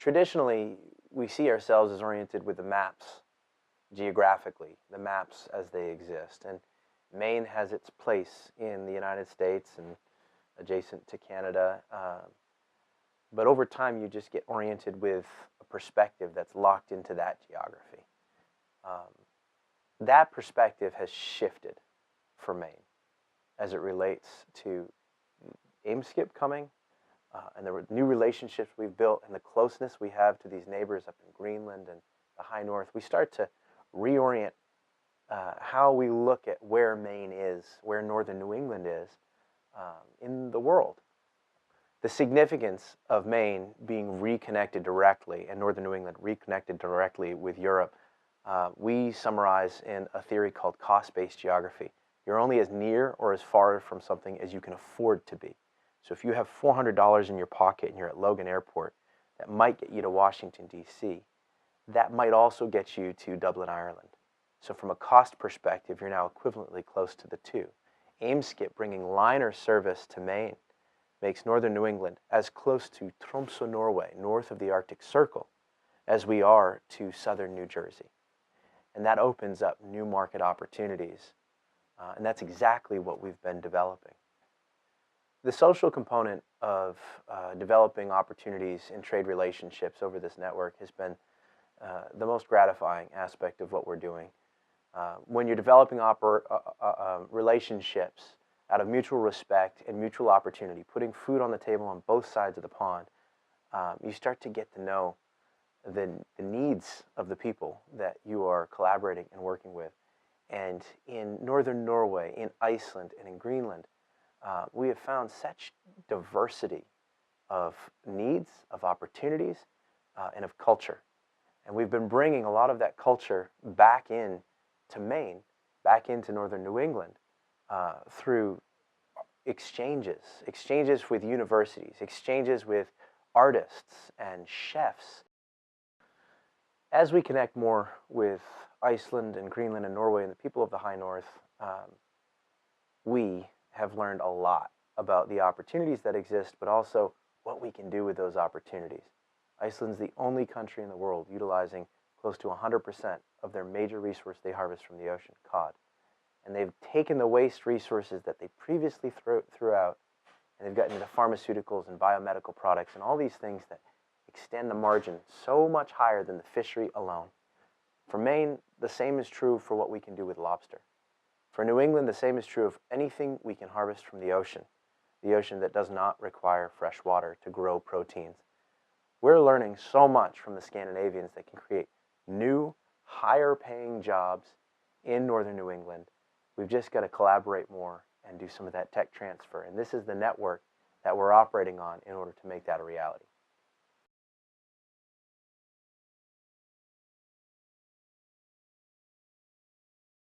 Traditionally, we see ourselves as oriented with the maps geographically, the maps as they exist. And Maine has its place in the United States and adjacent to Canada. But over time, you just get oriented with a perspective that's locked into that geography. Um, that perspective has shifted for Maine as it relates to AIM-SCIP coming and the new relationships we've built and the closeness we have to these neighbors up in Greenland and the high north. We start to reorient how we look at where Maine is, where northern New England is in the world. The significance of Maine being reconnected directly and northern New England reconnected directly with Europe, we summarize in a theory called cost-based geography. You're only as near or as far from something as you can afford to be. So if you have $400 in your pocket and you're at Logan Airport, that might get you to Washington, D.C. That might also get you to Dublin, Ireland. So from a cost perspective, you're now equivalently close to the two. AIM-SCIP bringing liner service to Maine makes northern New England as close to Tromsø, Norway, north of the Arctic Circle, as we are to southern New Jersey. And that opens up new market opportunities. And that's exactly what we've been developing. The social component of developing opportunities in trade relationships over this network has been the most gratifying aspect of what we're doing. When you're developing relationships out of mutual respect and mutual opportunity, putting food on the table on both sides of the pond, you start to get to know the needs of the people that you are collaborating and working with. And in northern Norway, in Iceland, and in Greenland, we have found such diversity of needs, of opportunities, and of culture. And we've been bringing a lot of that culture back in to Maine, back into northern New England, through exchanges with universities, exchanges with artists and chefs. As we connect more with Iceland and Greenland and Norway and the people of the high north, we have learned a lot about the opportunities that exist, but also what we can do with those opportunities. Iceland's the only country in the world utilizing close to 100% of their major resource they harvest from the ocean, cod. And they've taken the waste resources that they previously threw out, and they've gotten into pharmaceuticals and biomedical products and all these things that extend the margin so much higher than the fishery alone. For Maine, the same is true for what we can do with lobster. For New England, the same is true of anything we can harvest from the ocean that does not require fresh water to grow proteins. We're learning so much from the Scandinavians that can create new, higher-paying jobs in northern New England. We've just got to collaborate more and do some of that tech transfer. And this is the network that we're operating on in order to make that a reality.